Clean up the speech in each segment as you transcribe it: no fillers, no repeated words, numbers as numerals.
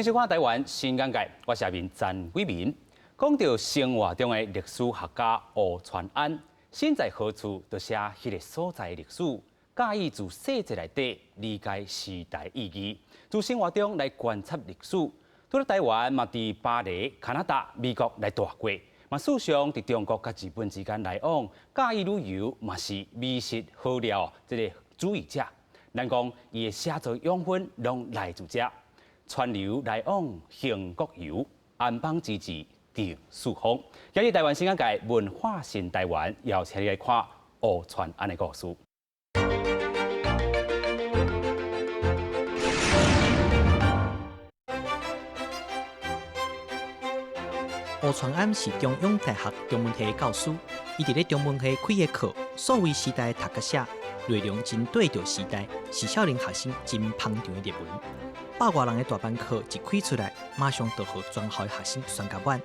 迎收看台湾新眼界，我是下面詹伟民。讲到生活中的历史学家吴传安，身在何处就写迄个所在的历史，介意自细节内底理解时代意义，从生活中来观察历史。除了台湾，嘛伫巴黎、加拿大、美国来住过，嘛事实上伫中国甲日本之间来往，介意旅游嘛是美食好料这个主义者。咱讲伊的写作养分拢来自遮。川流来往，兴国游，安邦之治定四方。今日台湾新眼界文化新台湾，邀请你来看吴传安的故事。吴传安是中央大学中文系的教师，伊伫咧中文系开的课，所谓时代读个写，内容真对着时代，是少年学生真捧场的热文。百外人的大班课一开出来，马上就互全校的学生选甲满，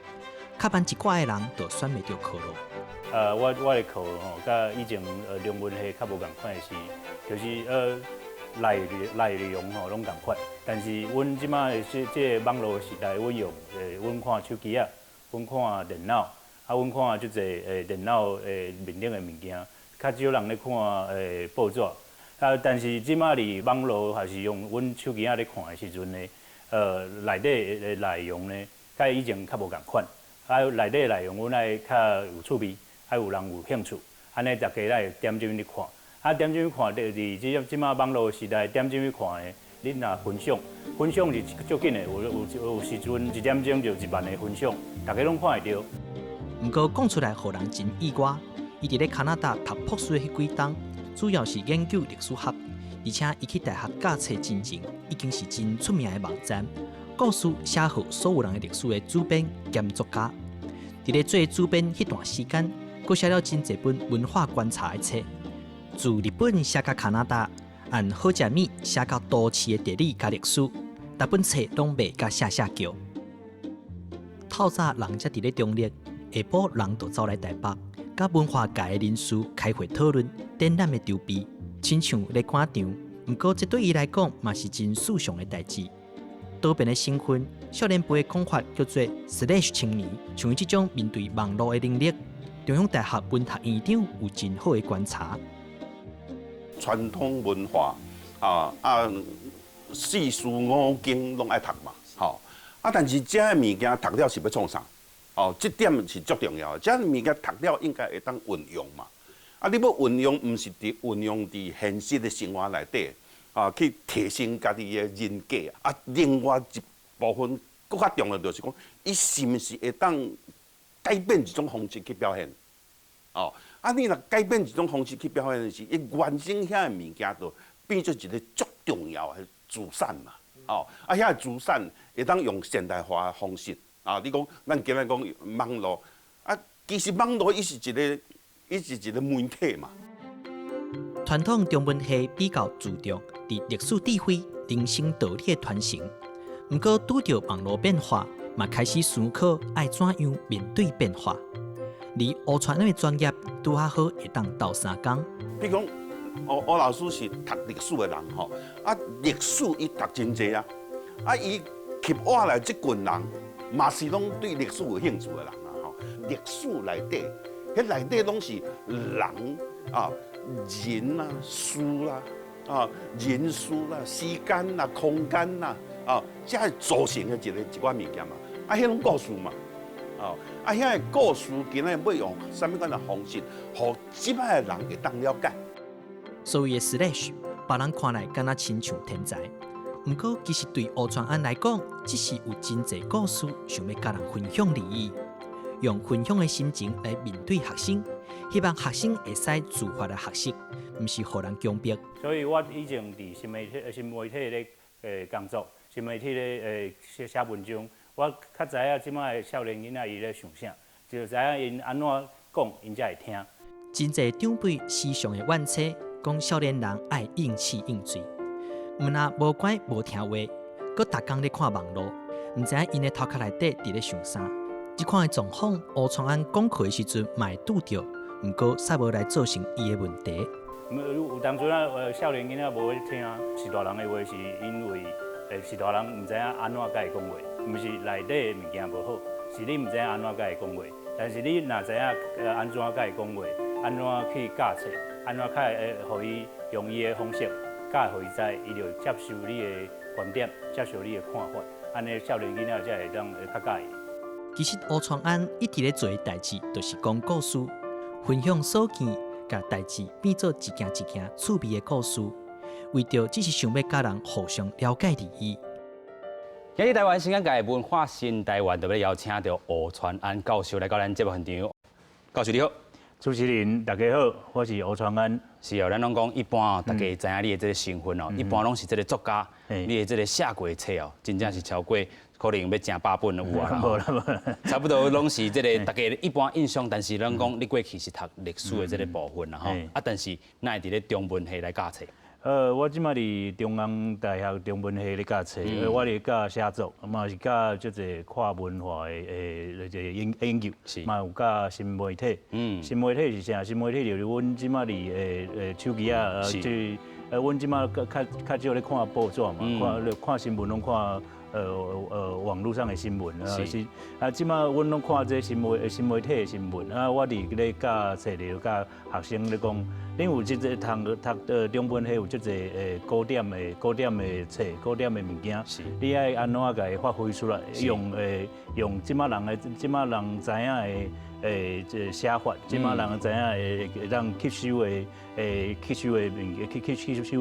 卡班一挂的人就选袂着课咯。我的课吼，甲以前中文系较无共款的是，就是内容吼拢共款，但是阮即马的这网络时代，阮用阮看手机啊，阮看电脑，阮看即个电脑面顶的物件，较少人咧看报纸。但是即马伫网络还是用阮手机仔咧看的时阵呢，内底的内容呢，甲以前较无共款，内底的内容阮爱较有趣味，爱有人有兴趣，安尼大家来点进去看，点进去看，伫即马网络时代点进去看的，恁若分享是足紧的，有时阵1点钟就1万个分享，大家拢看会到。毋过讲出来，互人真意外，伊伫咧加拿大读博士迄几冬。主要是研究历史学，而且伊去大学教册进前，已经是真出名的网站，故事写互所有人的历史的主编兼作家。伫咧做主编迄段时间，佫写了真侪本文化观察的册，自日本写到加拿大，按好食米写到都市的地理甲历史，大本册拢卖甲写叫。透早人才伫咧中立，下晡人就走来台北。甲文化界的人士开会讨论展览的筹备，亲像咧赶场。不过，这对伊来讲嘛是真事上的代志。多变的身份，少年辈的讲法叫做 /青年，像伊这种面对网络的能力，中央大学文学院长有真好的观察。传统文化四书五经拢爱读嘛，吼但是这物件读了是要创啥？这点是足重要的。这物件读了应该会当运用嘛。你要运用，毋是运用伫现实的生活内底去提升家己的人格另外一部分更较重要就是讲，伊是毋是会当改变一种方式去表现？你若改变一种方式去表现时，伊原生遐的物件就变做一个足重要的资产嘛。遐个资产会当用现代化的方式。你讲，咱今日讲网络其实网络伊是一个媒体嘛。传统中文系比较注重伫历史智慧、人生道理的传承，不过拄着网络变化，嘛开始思考爱怎样面对变化。而吴传安的专业拄好会当斗相共。比如讲，吴老师是读历史的人吼，历史伊读真济伊吸我来这群人。嘛是拢对历史有兴趣的人历史内底，迄内底拢是人人事人事时间空间这是组成的一款物件嘛。迄种故事嘛，遐个故事今日要用什么款的方式，互即摆的人会当了解。所谓的 /，别人看来敢若亲像天才。不过，其实对吴传安来讲，只是有真侪故事想要甲人分享利益，用分享的心情来面对学生，希望学生会使自发的学习，不是互人强迫。所以我以前伫新媒体咧工作，新媒体咧写文章，我较知影即摆的少年囡仔伊咧想啥，就知影因安怎讲，因才会听。真侪长辈时常的怨切，讲少年人爱应试应嘴。毋若无乖无听话，佮逐工咧看网络，毋知影因的头壳内底伫咧想啥。即款的状况，吴传安讲课的时阵嘛会拄着，毋过煞无来造成伊的问题。有当阵少年囡仔无咧听，是大人的话，是因为是大人唔知影安怎甲伊讲话，唔是内底的物件无好，是你唔知影安怎甲伊讲话。但是你若知影安怎甲伊讲话，安怎去教册，安怎较互伊用伊的方式教互伊知，伊就接受你的观点，接受你的看法，安尼少年囡仔才会当较介意。其实吴传安一直咧做的代志，就是讲故事，分享所见，甲代志变做一件一件趣味的故事，为着只是想要甲人互相了解而已。今日台湾新港界文化新台湾特别邀请到吴传安教授来到咱节目现场。教授你好，主持人大家好，我是吴传安。是哦，咱拢讲一般大家知影你的这个身份哦，一般拢是这个作家，你的这个写过的册哦，真正是超过可能要成百本有啊啦。差不多拢是这个大家一般印象，但是咱讲你过去是读历史的这个部分啦吼，但是那伫咧中文系来教册。我即摆伫中央大学中文系咧教册，我咧教写作，嘛是教即个跨文化的研究，嘛有教新媒体。新媒体是啥？新媒体就是阮即摆伫手机啊，阮即摆较少咧看报纸嘛，看新闻拢看。网络上的新闻是即摆阮拢看这新媒体的新闻我伫咧教册咧教学生咧讲，恁有即个读中文系有即个古典的册、古典的物件，你爱安怎甲伊发挥出来？用即摆人知影的写法，即摆人知影会让吸收的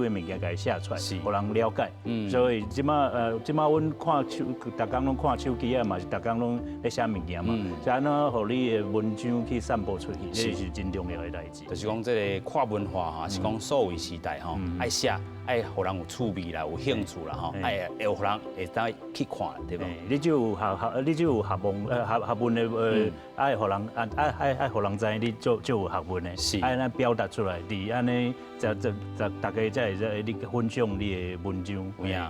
物件，甲伊写出来，互人了解。所以即摆阮看逐工拢看手机嘛是逐工拢咧写物件嘛，是安怎互你的文章去散播出去，这是真重要的代志。就是讲这个跨文化哈，是讲数位时代吼，爱写，爱互人有趣味啦，有兴趣啦吼，爱互人会当去看，对不？你就有学问的爱互人爱互人知你就有学问的，爱咱表达出来，伫安尼大家才会你分享你的文章。有影，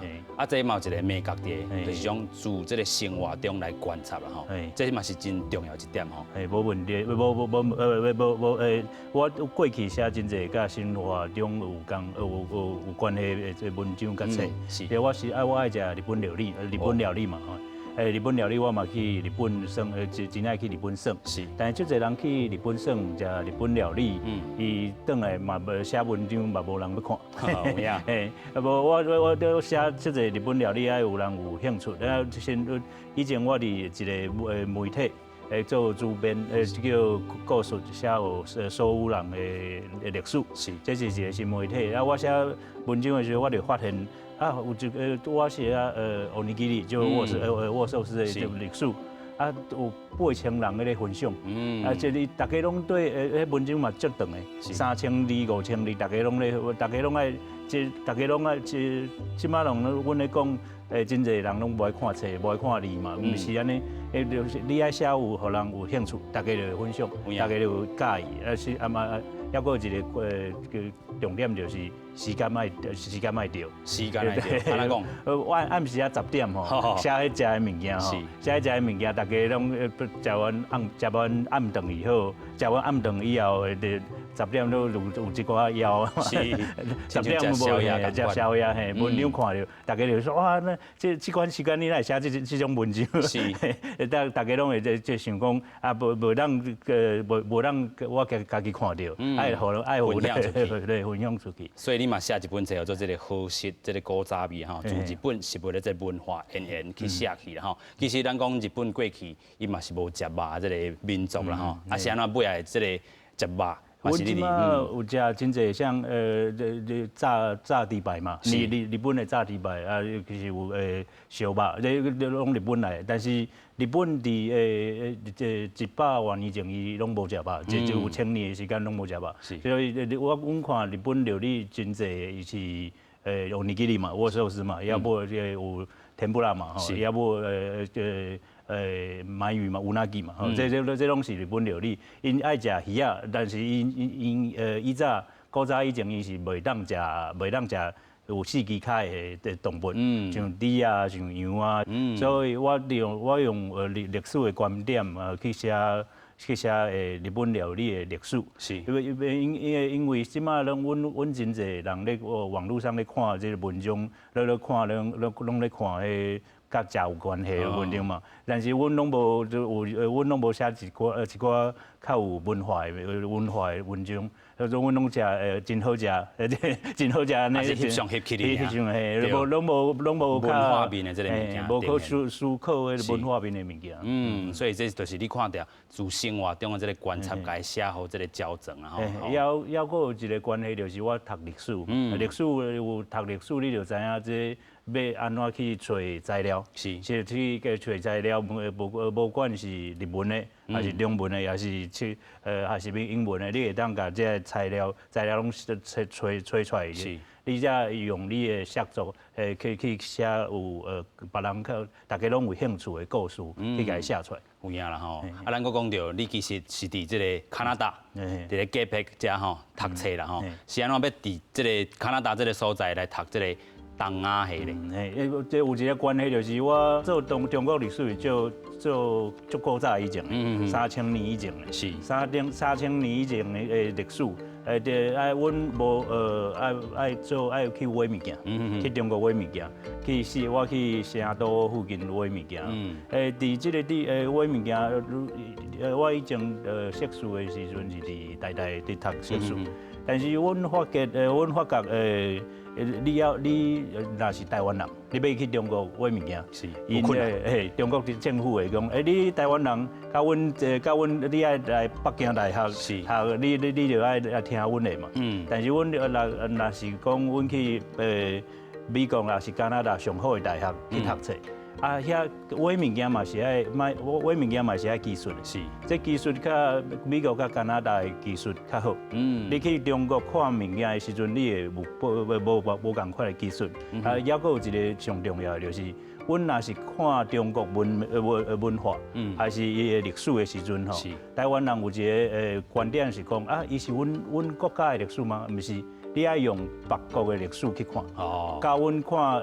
这嘛有一个美感伫，就是讲自这个生活中来观察啦吼，这嘛是真重要一点吼。无问题，我过去写真侪甲生活中有关系的文章甲册，我爱食日本料理嘛。日本料理我嘛去日本耍，真爱去日本耍。是，但是足侪人去日本耍食日本料理，伊转来嘛无写文章，嘛无人要看。有影。无我写足侪日本料理，爱有人有兴趣。以前我伫一个媒体。做主编，叫故事写有苏武人的历史，这是一个新媒体。我写文章的时候，我就发现有一个我写欧尼基里，就握寿司的历史，有8000人在咧分享，这里大家拢对文章嘛足长的，3000字、5000字，大家拢爱，即摆人阮咧讲。真侪人拢无爱看册，无爱看字嘛，毋是安尼。就是你爱写有，互人有兴趣，大家就会分享，大家就有介意。是还佫一个重点就是时间爱着。时间爱着，安怎讲？暗时10点吼，写迄食的物件吼，写迄食的物件，大家拢食完暗顿以后，食完暗顿以后，10点都有一寡枵，10点无食宵夜嘿，文章看着，大家就说哇，那这款时间你来写这种文章，大家拢会在想讲无让我家己看到，爱互分享出去。所以你嘛写一本册叫做这个好食，这个古早味哈，从日本是为了这文化源去写去啦吼。其实咱讲日本过去，伊嘛是无食肉这个民族啦吼，是安怎尾来这个食肉？我即摆有食真侪像炸猪排嘛，日本的炸猪排其实有烧肉，这拢日本来，但是日本伫100多年前伊拢无食肉，就有1000年的时间拢无食肉，所以阮看日本料理真侪伊是有尼基里嘛，握寿司嘛，要不有甜不辣嘛，要不鳗鱼嘛，乌拉吉嘛，这拢是日本料理。因爱食鱼啊，但是因古早以前伊是袂当食有4支脚的动物，像猪啊，像羊啊，所以我用历史的观点去写去写日本料理的历史。是，因为即马阮真侪人咧网络上咧看这个文章，咧看拢咧看迄甲食有关系的文章嘛。但是阮拢无阮拢无写一寡较有文化的文章。所以阮拢食真好食，真好食呢。还是翕相翕起哩翕相嘿，拢无文化面的这个物件，无可思考迄文化面的物件。所以这就是你看到自生活中的这个观察，该写好这个校正啊。还佫有一个关系，就是我读历史，历史有读历史，你就知影这要安怎去找材料，是去找材料，无管是日文的，还是中文的，还是还是英文的，你会当甲这材料拢找出来。是，你才用你的写作，去写有别人大家拢有兴趣的故事，去甲伊写出来。有影啦吼，咱佫讲到你其实是伫这个加拿大，伫咧加北遮吼读册啦吼，是安怎要伫这个加拿大这个所在来读这个东亚系咧？这有一个关系，就是我做中国历史做古早以前的，3000年以前的，是3000年以前的历史。阮无爱去挖物件，去中国挖物件，我去成都附近挖物件。伫这个挖物件，我以前硕士的时阵是伫台大伫读硕士，但是阮发觉你若是台湾人，你要去中国挖物件，是有困难。中国政府会讲，你台湾人，甲阮，你爱来北京大学学，你就爱听阮的嘛。但是阮若是讲，阮去美国也是加拿大上好的大学去读册。遐挖物件嘛是爱挖物件嘛是爱技术的，是。这技术较美国甲加拿大的技术较好。你去中国看物件的时阵，你会无共款的技术。还佫有一个上重要的就是，阮若是看中国文化，还是伊的历史的时阵吼，台湾人有一个观点是讲伊是阮国家的历史吗？毋是，你爱用别国的历史去看。教阮看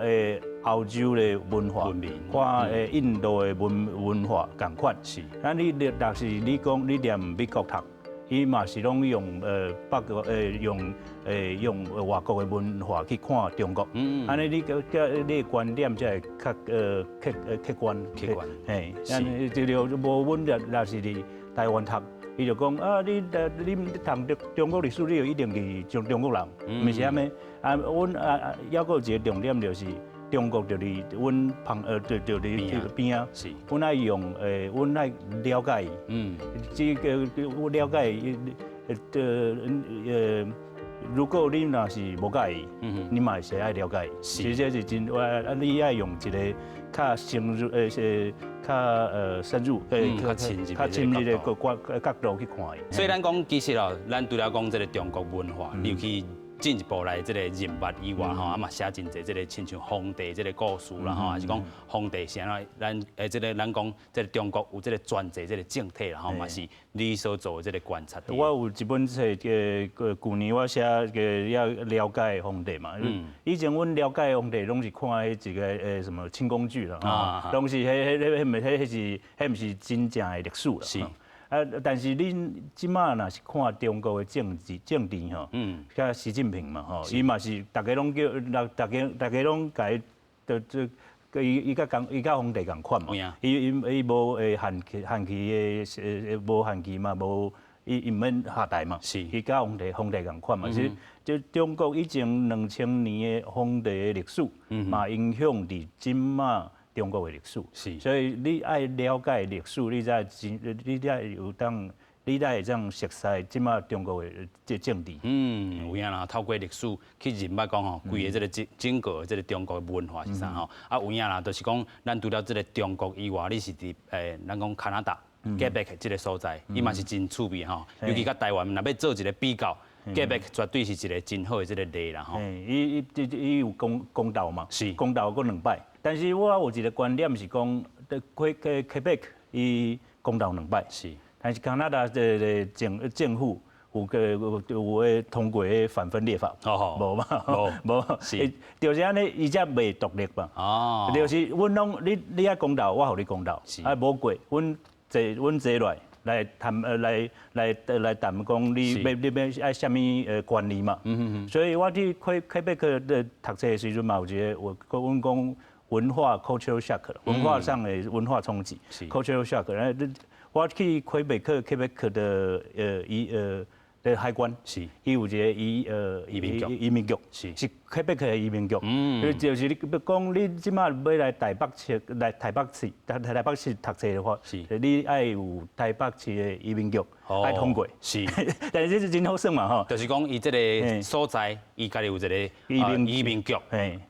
欧洲的文化，看印度的文化共款是。你若是你讲你念美国读，伊嘛是拢用北国用外国的文化去看中国。安尼你的观点才会较客观。嘿，就无阮若是伫台湾读。伊就讲你读中国历史，你就一定是中国人，毋是安尼。阮还佫有一个重点就是。中国就伫阮旁就伫边啊，是。阮爱用阮爱了解伊，这个我了解伊，如果你若是无介意，你嘛是爱了解伊。是，这是真你爱用一个较深入较深入较深入的角度去看伊。所以咱讲其实哦，咱除了讲这个中国文化，尤其。进一步来这个人物以外吼，嘛写真侪这个亲像皇帝这个故事啦吼，还是讲皇帝是安怎咱咱讲这个中国有这个专制这个政体啦吼，嘛是你所做的这个观察。我有一本册去年我写要了解皇帝嘛，以前阮了解皇帝拢是看迄一个什么清宫剧啦，拢是迄毋是真正的历史啦。是。但是恁即马若是看中国的政治吼，像习近平嘛吼，伊嘛是大家拢拢甲伊甲皇帝共款嘛，伊无限期无限期嘛，无伊毋免下台嘛，伊甲皇帝共款嘛，其实就中国以前2000年的皇帝的历史嘛影响伫即马。中国的历史，是，所以你爱了解历史，你才会当熟悉即马中国的这政治。有影啦，透过历史去认捌讲吼，规个这个整个这个中国的文化是啥吼？有影啦，就是讲咱除了这个中国以外，你是伫咱讲加拿大、Quebec 这个所在，伊嘛是真趣味吼。尤其甲台湾，若要做一个比较。Quebec 绝对是一个真好的这个例啦吼。伊有公道嘛？是公道过2摆。但是我有一个观点是讲，Quebec 伊公道2摆。是。但是加拿大的政府有通过反分裂法。无嘛？无。是。就是安尼，伊才袂独立嘛。就是阮拢你爱公道，我互你公道。是。无过，阮坐落。来谈来谈讲你要爱什么管理嘛。所以我去魁北克的读册的时阵嘛，有一个阮讲文化 cultural shock， 文化上的文化冲击 cultural shock。然后我去魁北克的海关是，伊有一个移民局是魁北克的移民局，就是你讲你即马要来台北市读册的话，你爱有台北市的移民局爱通过，是，但是这是真好算嘛吼，就是讲伊这个所在，伊家己有一个移民局，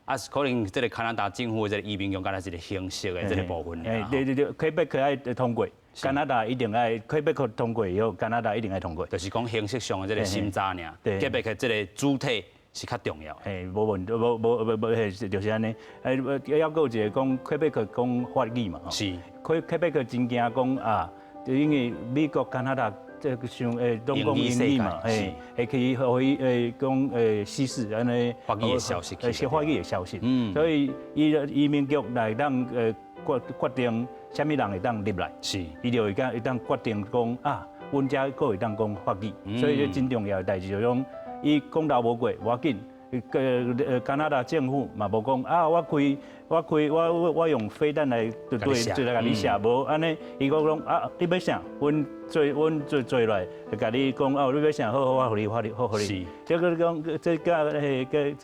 啊，可能这个加拿大政府的这个移民局，敢若是一个形式的这个部分。对，魁北克爱通过。加拿大一定爱，魁北克通过以后，加拿大一定爱通过。就是讲形式上的这个心渣尔，魁北克这个主体是较重要。无问题，无，就是安尼。要有一个讲魁北克讲法语嘛，是。魁北克真惊讲啊，就因为美国、加拿大这个像拢讲英语嘛，会可以互伊讲西式安尼法语的消息，法语的消息。所以移民局来当决定。什么人会当入来？是，伊就会当决定讲啊，阮遮佫会当讲法语，所以这真重要的代志，就讲伊公道无过，无要紧。加拿大政府嘛无讲啊，我用飞弹来对来甲你写，无安尼，伊讲啊，你要啥？阮做来，就甲你讲哦，你要啥？好，我互你。是，这个讲这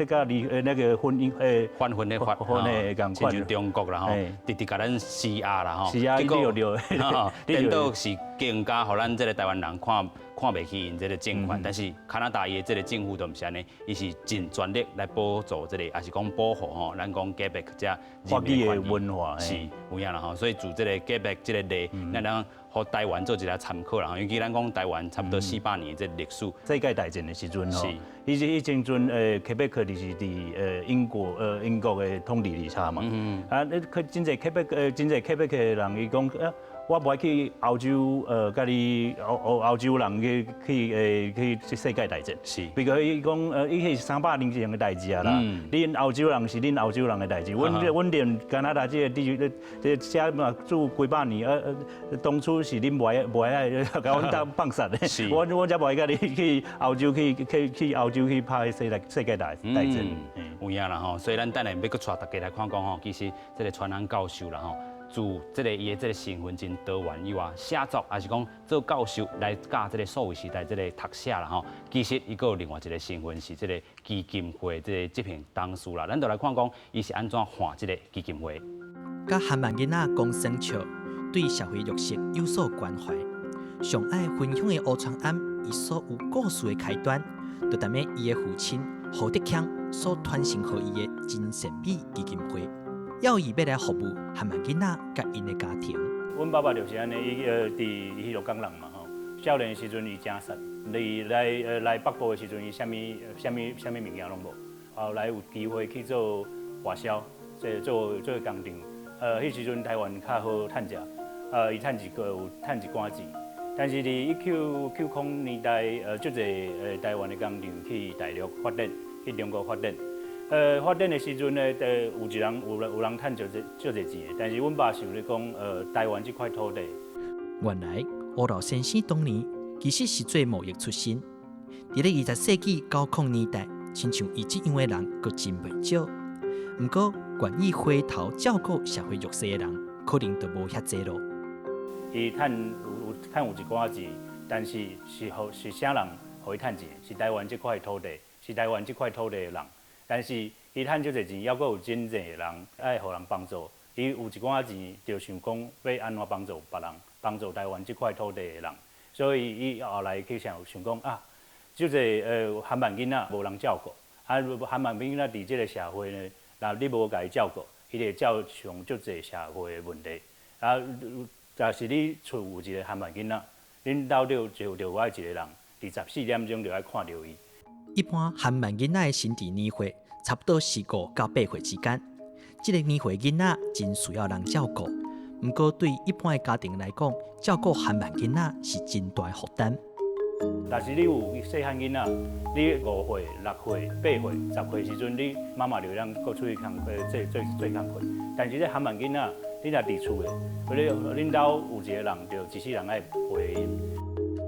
个那个婚姻换婚的法，亲像中国啦吼，直直甲咱施压啦吼，结果颠倒是更加互咱这个台湾人看袂起因这个政权，但是加拿大伊的这个政府都毋是安尼，伊是尽全力来帮助这个，也是讲保护吼，咱讲魁北克遮法语的文化是有影啦吼，所以自这个魁北克这个例，咱互台湾做一个参考啦吼，尤其咱讲台湾差不多400年的这历史，世界大战的时阵吼，迄阵魁北克就是伫英国的统治之下嘛，啊，真侪魁北克的人伊讲我不爱去欧洲，甲你欧洲人去世界大战，是，比如伊讲伊是300年前的代志啊啦，恁欧洲人是恁欧洲人的代志，阮连加拿大这个遮嘛住几百年，当初是恁无爱甲阮当放杀的，我才无爱甲你去欧洲去拍世界大战，有影啦吼，所以咱等下要搁带大家来看讲吼，其实这个传安教授啦吼。自这个伊的这个身份真多元以外，写作还是讲做教授来教这个数位时代这个读写啦吼。其实伊个有另外一个身份是这个基金会这片董事啦。咱就来看讲伊是安怎看这个基金会。甲韩万囡仔讲生笑，对社会弱势有所关怀。上爱分享的乌川案，伊所有故事的开端，就踮咧伊的父亲胡德强所传承予伊的真神秘基金会。要伊要来服务韩万囡仔甲因的家庭。阮爸爸就是安尼，伊伫迄鹿港人嘛吼。少年的时阵伊真瘦，来北部的时阵伊啥物物件拢无。后来有机会去做外销，做工厂。迄时阵台湾较好趁食，伊趁一寡钱。但是伫1990年代，足侪台湾的工厂去大陆发展，去中国发展。发展的时阵呢，有人趁足侪钱，但是阮爸想咧讲，台湾这块土地。原来吴老先生当年其实是做贸易出身，伫咧20世纪90年代，亲像伊这样的人佫真袂少。不过，愿意回头照顾社会弱势的人，可能就无遐济咯。伊趁有一寡钱，但是是啥人互伊趁钱？是台湾这块土地，是台湾这块土地的人。但是伊趁足侪钱，还佫有真侪人爱互人帮助。伊有一寡钱，就想讲要安怎帮助别人，帮助台湾这块土地的人。所以伊后来去想讲啊，足侪韩万囡仔无人照顾，韩万囡仔伫即个社会呢，若你无甲伊照顾，伊就照上足侪社会的问题。假是你厝有一个韩万囡仔，恁兜就我一个人，24点钟就爱看到伊。一般韩万囡仔的生殖年岁差不多是5到8岁之间，这个年岁囡仔真需要人照顾。不过对一般的家庭来讲，照顾韩万囡仔是真大负担。但是你有细汉囡仔，你5岁、6岁、8岁、10岁时阵，你妈妈就让搁出去做工课。但是这韩万囡仔，你若伫厝的，或者恁兜有一个人就一世人爱陪因。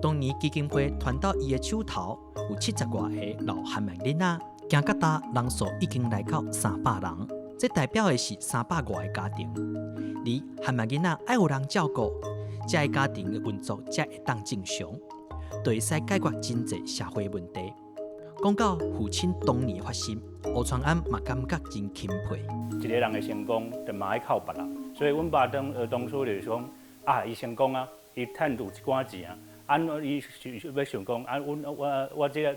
当年基金会传到伊的手头，有70多个老汉民囡仔，行到达人数已经来到300人，这代表的是300多个家庭。而汉民囡仔爱有人照顾，这个家庭的运作才会当正常，就会使解决真济社会问题。讲到父亲当年的发心，吴传安嘛感觉真钦佩。一个人的成功，就嘛爱靠别人，所以阮爸当初就是讲，啊，伊成功啊，伊趁有一寡钱啊，伊要想讲，我这个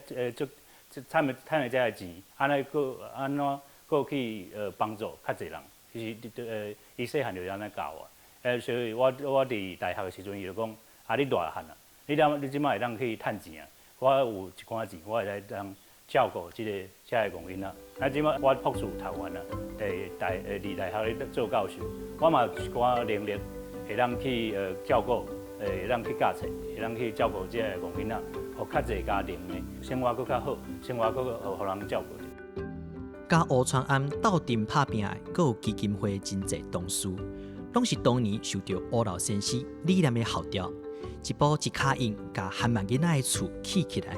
趁的这个钱，安怎搁去帮助较侪人，其实伊细汉就安尼教我，所以我伫大学的时阵，伊就讲，啊，你大汉啊，你即摆会当去趁钱啊。我有一寡钱，我会来当照顾这个戆囡仔。啊，即摆我博士读完啊，伫大学咧做教授，我嘛有一寡能力，会当去照顾，会当去教册，会当去照顾这个戆囡仔，互较侪家庭的生活搁较好，生活搁互人照顾。甲吴传安斗阵拍拼的，阁有基金会真济同事，拢是当年受到吴老先生理念的号召。一步一脚印，甲汉民囡仔的厝起起来。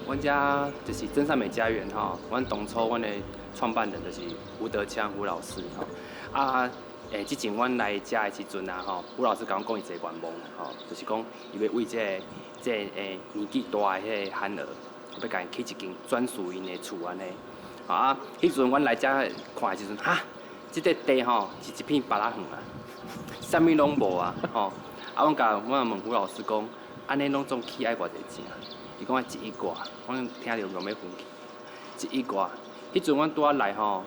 阮家就是真善美家园吼，阮当初阮的创办人就是吴德强吴老师吼。啊，之前阮来遮的时阵啊吼，吴老师甲阮讲伊一个愿望吼，就是讲伊要为这年纪大的迄个汉儿，要甲因起一间专属因的厝安尼。啊，迄阵阮来遮看的时阵，哈，即个地吼是一片白拉远啊，啥物拢无啊吼。啊，阮问胡老师讲，安尼拢总起爱偌济钱？伊讲1亿外，阮听着用要分去。1亿外，迄阵阮拄仔来吼，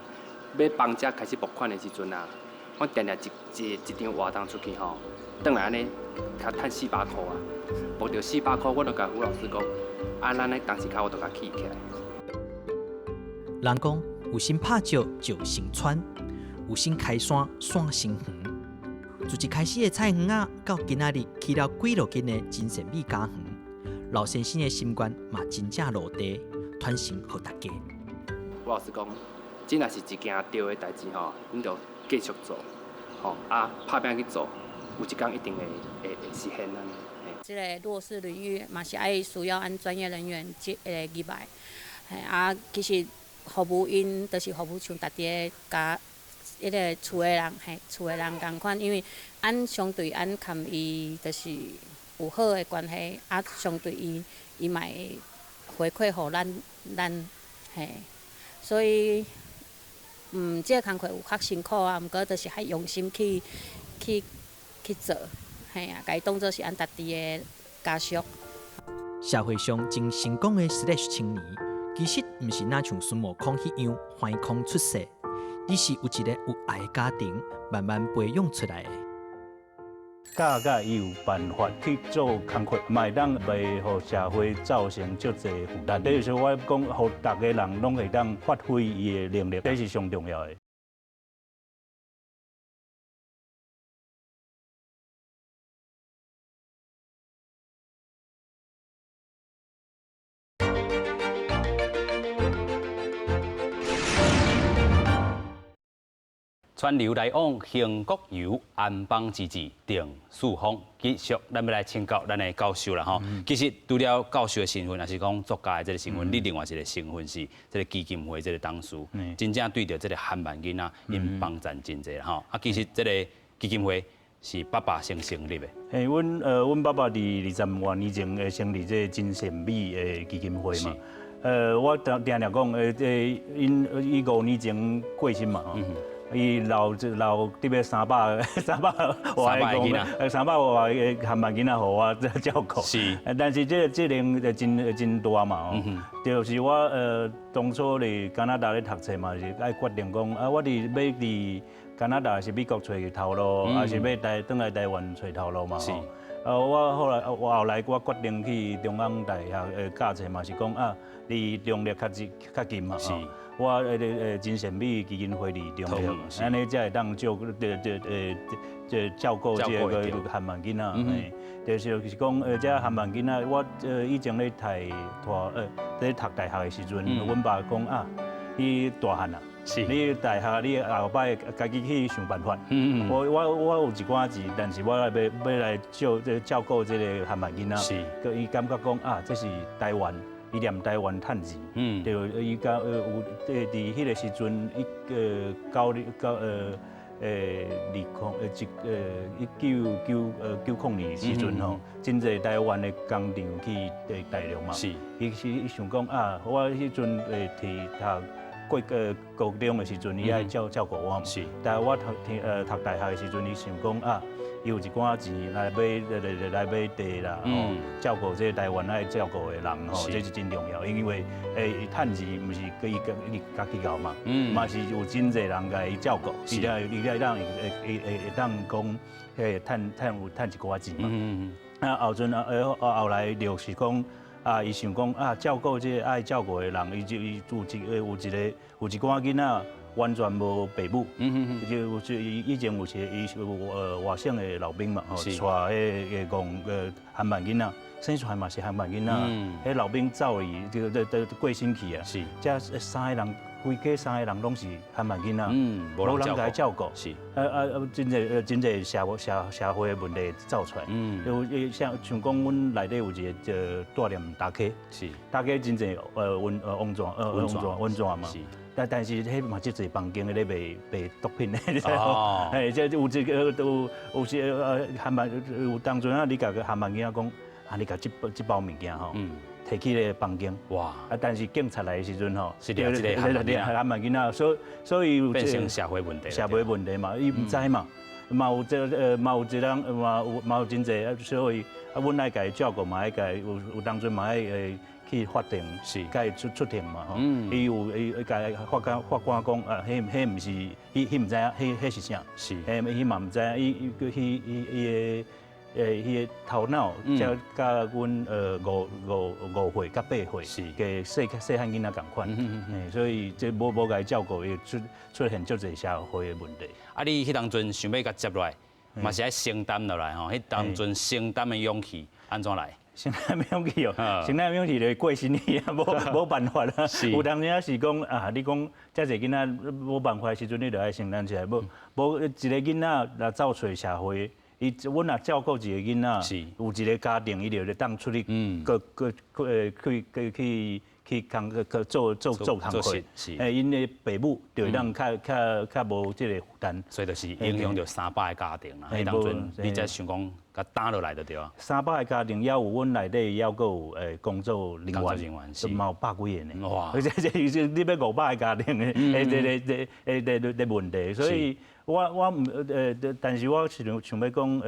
要帮遮开始募款的时阵啊，阮定定一张活动出去吼，转来安尼，较趁400块啊。募着400块，我就甲胡老师讲，啊，咱咧当时卡我就甲起起来。人讲有心拍石石成川，有心开山山成园。自一开始的菜园啊，到今仔日起了几落间的真善美家园，老先生的心愿嘛真正落地，传承给大家。我老实讲，这若是一件对的代志吼，恁就继续做，吼啊，拍拼去做，有一天一定会实现安尼。这个弱势领域嘛是爱需要按专业人员入来，啊，其实服务因就是服务像大家家。迄个厝的人，厝的人共款，因为按相对按含伊就是有好的关系，啊，相对伊嘛会回馈互咱，所以，这个工课有较辛苦啊，毋过就是较用心去做，家己当作是按家己的家属。社会上真成功的/青年，其实毋是那像孙悟空迄样怀空出世。你是有一个有爱的家庭，慢慢培养出来的。甲伊有办法去做工课，嘛会当袂互社会造成足侪负担。这就是我讲，互大家人拢会当发挥伊的能力，这是上重要的。川流来往，兴国游，安邦之治定四方。继续，咱要来请教咱的教授啦吼。其实除了教授的身份，也是讲作家的这个身份，你另外一个身份是这个基金会这个董事，真正对着这个汉民囡仔因帮助真济啦吼。啊，其实这个基金会是爸爸先成立的。阮爸爸伫25多年前成立这个真善美的基金会嘛。我定定讲，因5年前过身嘛吼。伊留伫要300外个300外个汉民囡仔，互我照顾。是。但是这量真大嘛吼。就是我当初伫加拿大咧读册嘛，是爱决定讲啊，我要伫加拿大是美国找头路，还是要转来台湾找头路嘛吼。我后来我决定去中央大学教册嘛，是讲啊，离中立较近嘛吼。我真善美基金会伫中立，安尼才会当照顾这个汉民囡仔。就是讲这汉民囡仔，我以前咧读大学的时阵，阮爸讲啊，伊大汉啊，是你大学你后摆家己去想办法。我有一寡钱，但是我要来照顾这个韩版囡仔。是。伊感觉讲啊，这是台湾。伊念台湾趁钱，就伊甲有伫迄个时阵，1990年时阵吼，真侪台湾的工厂去大陆嘛。是。伊想讲啊，我迄阵摕读高中的时阵，伊爱照顾我嘛。是。但系我读大学的时阵，伊想讲啊。伊有一寡钱来买地啦，吼，照顾这台湾爱照顾的人吼，这是真重要。因为趁钱毋是伊家己搞嘛，嘛是有真侪人甲伊照顾，伊来让会当讲趁一寡钱嘛。啊后来就是讲啊，伊想讲啊，照顾这爱照顾的人，伊有一寡囡仔。完全无爸母，就以前有伊外省的老兵嘛，吼，带迄个韩版囡仔，生出来嘛是韩版囡仔，迄老兵走伊就过身去啊，是，这3个人，规家3个人拢是韩版囡仔，无人甲伊照顾，是，真侪社会的问题走出来，像讲阮内底有一个大念大溪，是，大溪真侪温泉嘛。但是迄嘛即侪房间咧卖毒品咧，你知无？这有一个有些韩版有当阵啊，你甲个韩版囡仔讲，啊，你甲即包物件吼，摕去咧房间，哇！啊，但是警察来的时阵吼，是了这个韩版囡仔，所以有变成社会问题，社会问题嘛，伊唔知嘛，嘛有一人嘛有真侪，所以啊，阮爱家己照顾嘛，爱家有当阵嘛爱去法庭，是，甲伊出庭嘛，吼，伊甲法官讲啊，迄毋是，伊毋知影，迄是啥，是，伊嘛毋知影，伊个头脑，甲阮5岁甲8岁，是，个细汉囡仔共款，所以这无甲伊照顾，伊出现足侪社会的问题。啊，你迄当阵想要甲接落来，嘛是爱承担落来吼，迄当阵承担的勇气安怎来？承担勇气哦，承担勇气就过身去啊，无办法啦。有当时是讲啊，你讲遮侪囡仔无办法的时阵，你就爱承担起来。无一个囡仔来走出社会，阮若照顾一个囡仔，有一个家庭，伊就当出去，去做工课，因的父母就让较无这个负担，所以就是影响到300个家庭啦。迄当阵你才想讲甲打落来就对啊。300个家庭，也有阮内底，也阁有工作人员，嘛有100几个呢。哇！这你要500个家庭的问题，所以。我但是我想要讲，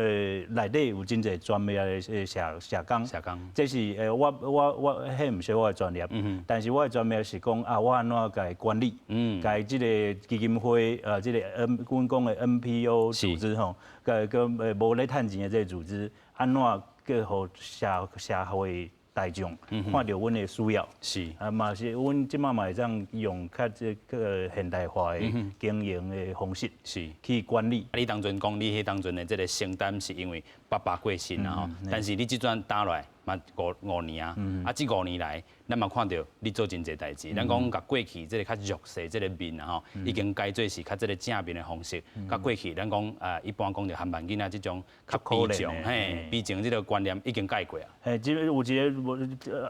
内底有真侪专业的社工，这是我迄毋是我的专业，但是我的专业是讲啊，我安怎甲伊管理，甲伊即个基金会，即个阮讲的 NPO 组织吼，个无咧趁钱的这个组织，安怎去互社会大众看到阮的需要，是啊嘛是阮即马嘛会当用较这个现代化的经营的方式，是去管理。你当阵讲你迄当阵的这个承担是因为爸爸过身啊吼，但是你即阵打落来嘛五年啊，这5年来，咱嘛看到你做真侪代志。咱讲甲过去这个较弱势这个面啊吼，已经改做是较这个正面的方式。甲过去咱讲一般讲着韩版囡仔这种较卑重，卑重这个观念已经改过啊。即有一个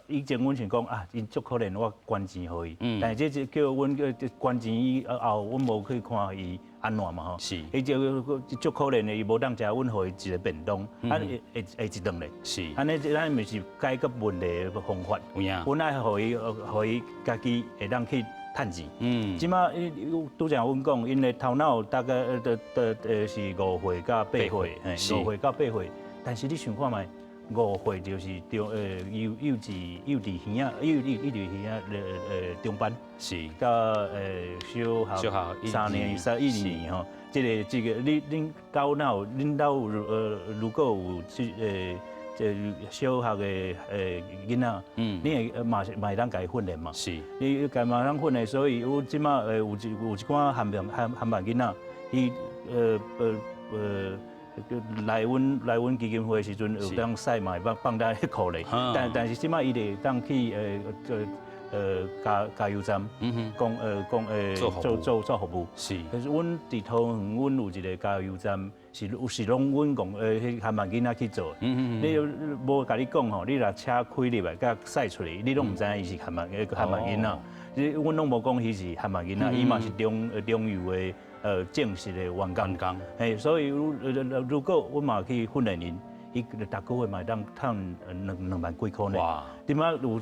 以前阮想讲啊，因足可怜，我捐钱互伊，但是这叫阮捐钱以后，阮无去看伊安怎嘛吼。是。伊就足可怜的，伊无当食，阮互伊一个便当，会一顿咧。是。安尼咱咪是解决问题的方法。有影。阮爱互伊家己会当去趁钱。即马拄则阮讲，因的头脑大概是5岁到8岁，5岁到8岁，但是你想看觅。5岁就是幼稚园啊，幼稚园中班，是到小学3年、1、2年吼。这个恁兜如果有小学的囡仔，你会嘛会当家训练嘛？是，你家嘛当训练，所以我即马有一寡韩版囡仔，伊来阮基金会的时阵，有当赛嘛会放在裤里，但是即摆伊哋当去加油站，做服务。是，可是阮伫桃园，阮有一个加油站，是拢阮讲韩慢囡仔去做。你无甲你讲吼，你若车开入来，甲驶出去，你拢唔知影伊是韩慢囡仔。阮拢无讲伊是韩慢囡仔，伊嘛是中油的正式的员工。嘿，所以如果阮嘛去训练因。伊逐个月嘛会当赚2万几箍呢。哇！点解有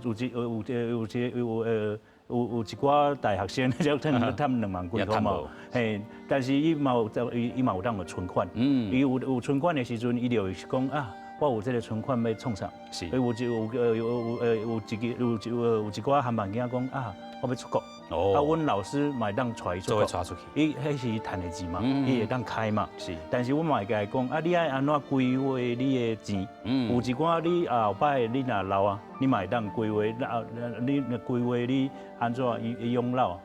一寡大学生就赚2万几箍嘛？嘿，但是伊嘛有当有存款。伊有存款的时阵，伊就讲啊，我有这个存款要创啥？是。有一寡韩慢囝讲啊，我要出国。啊，阮老师嘛会当带伊出国，伊迄是伊赚的钱嘛，伊会当开嘛。是。但是阮嘛会甲伊讲，啊，你爱安怎规划你的钱？有一寡你后摆你若老啊，你嘛会当规划，你规划你安怎养老？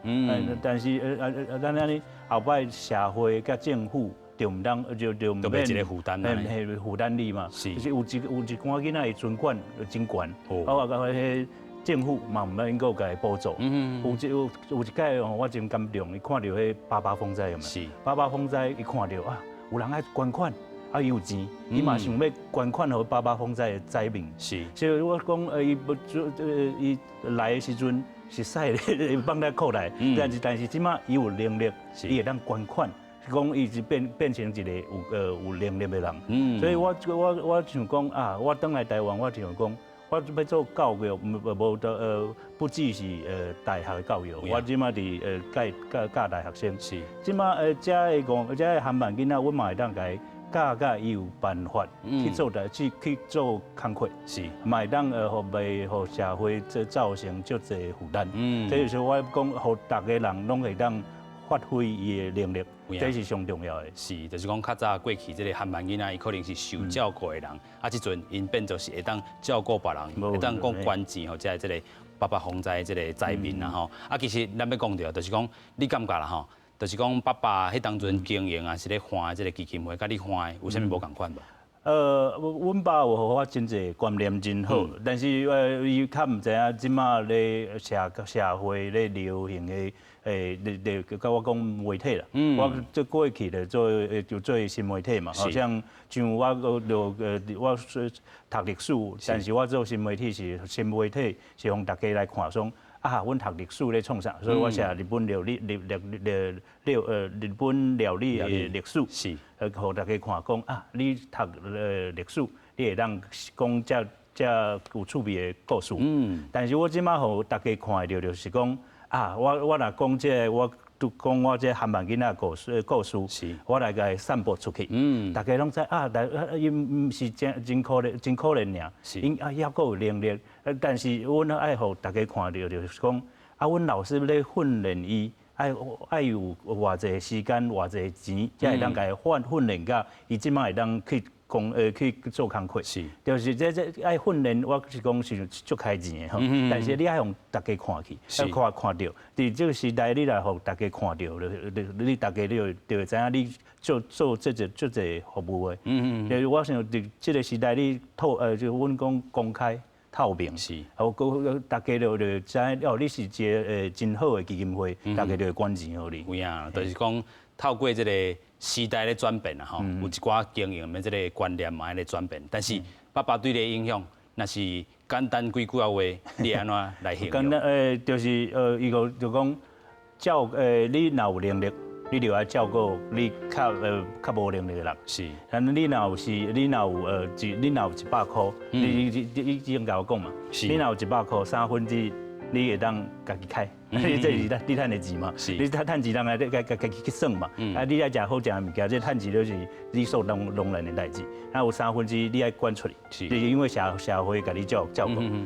但是咱安尼后摆社会甲政府就唔当就变一个负担啦，负担你嘛。是。就是有一寡囡仔的存款真悬，包括迄。政府嘛唔能够甲伊补助，有一届我真感动，伊看到迄88风灾有没？是88风灾，伊看到啊，有人爱捐款，啊伊有钱，伊嘛想要捐款给88风灾的灾民。是，所以我讲伊来的时阵是使帮咱扣来，但是即马伊有能力，伊会当捐款，讲伊是变成一个有能力的人。所以我想讲啊，我返来台湾，我想讲。我要做教育，不只是大学的教育，我即马伫教大学生。是，即马这个韩慢囡仔，我嘛会当甲伊教伊有办法去做工课。是，嘛会当互社会造成足侪负担。这就是我讲，互大家人拢会当发挥伊的能力。这是上重要的。是，就是讲较早过去，这个韩慢囡仔，伊可能是受照顾的人，啊，即阵因变作是会当照顾别人，会当讲捐钱吼，即个88风灾这个灾民啦吼。啊，其实咱要讲到，就是讲你感觉啦吼，就是讲爸迄当阵经营啊，是咧花这个基金会，甲你花有啥物无共款无？阮爸有互我真侪观念真好，但是伊较唔知影即马咧社会咧流行的。甲我讲媒体啦，我做过去就做新媒体嘛，好像我读历史，但是我做新媒体是让大家来看说啊，阮读历史咧创啥，所以我写日本料理的历史，是互大家看讲啊，你读历史，你会当讲遮有趣味的故事，但是我即马互大家看到就是讲。啊，我若讲这我讲我这韩慢囡仔故事，我来甲伊散播出去，大家拢知啊，伊毋是真可怜尔，因啊也够有能力，但是阮爱互大家看到就是讲，啊，阮老师咧训练伊，爱有偌济时间、偌济钱，才会当甲伊训练到，伊即摆会当去做工课，是，就是这爱训练，我是讲是足开钱的吼。但是你爱让大家看去，要看到，伫这个时代，你来互大家看到，你大家就会知影你做这个服务的。就是我想伫这个时代，你就阮讲公开透明，是，大家就知哦，你是一个真好的基金会，大家就会捐钱互你。有影，就是讲透过这个。时代咧转变啦吼，有一寡经营的这个观念嘛咧转变，但是爸爸对你影响，那是简单几句话，你安怎来形容？简单就是伊个就讲你若有能力，你就要照顾你较无能力的人。是，但你若有100块，你之前甲我讲嘛，你若有100块，1/3你会当家己开，这是你赚的钱嘛？你赚钱人家己去算嘛？啊，你爱食好食的物件，这赚钱就是理所当然的代志。那有1/3你爱捐出去，就是因为社会甲你照顾，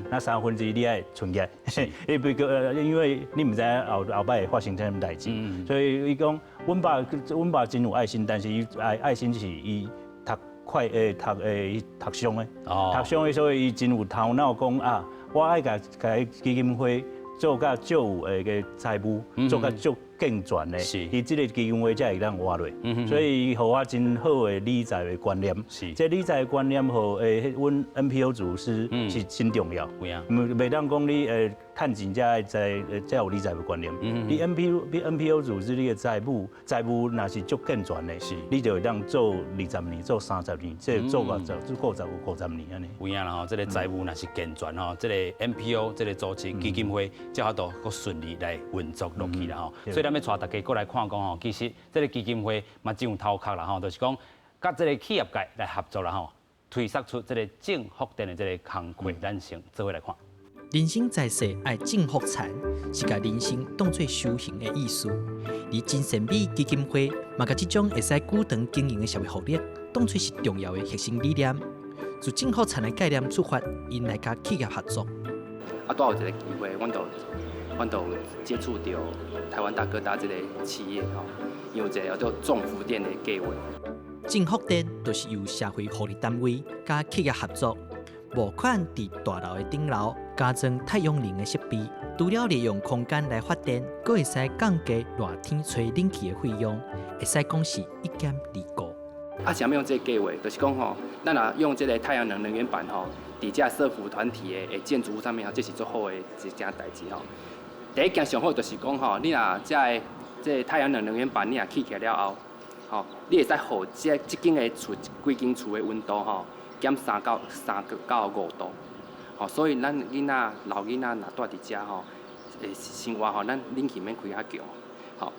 那1/3你爱存起来，因为你唔知后摆会发生什么代志，所以伊讲，阮爸真有爱心，但是伊爱心是伊读商的，所以伊真有头脑讲啊。我爱甲基金会做甲足有个财务，做甲足健全的，是伊这个基金会才会当活落。所以，互我真好的理财的观念。是这理财的观念，互阮 NPO 组织是真重要。有影，袂当讲你趁钱才有理财的观念。你 NPO 组织你的财务若是足健全的，你就会当做20年、做30年，这做50年安尼。有影啦吼，这个财务若是健全吼，这个 NPO 这个组织基金会，才好都够顺利来运作落去啦吼。所以咱要带大家过来看讲吼，其实这个基金会嘛只有头壳啦吼，就是讲甲这个企业界来合作啦吼，推设出这个正福电的这个工课，咱先做伙来看。人生在世爱种福田，是把人生当作修行的意思。而真善美基金会嘛，把这种会使久长经营的社会福利，当作是重要的核心理念。从种福田的概念出发，因来甲企业合作。拄有一个机会，阮都接触到台湾大哥大这个企业吼，因为一个叫做种福电的计划。种福电就是由社会福利单位甲企业合作，募款伫大楼的顶楼加装太阳能的设备，除了利用空间来发电，佫会使降低热天吹冷气的费用，会使讲是1减2高。想要用这个计划，就是讲吼，咱若用这个太阳能能源板吼，伫这社福团体的建筑物上面吼，这是最好的一件代志吼。第一件上好就是讲吼，你若这太阳能源板你若起起来了后，吼，你会使互这间的厝规间厝的温度吼减3到5度。吼，所以咱囡仔老囡仔若住伫遮吼，生活吼，咱冷气免开较强，吼，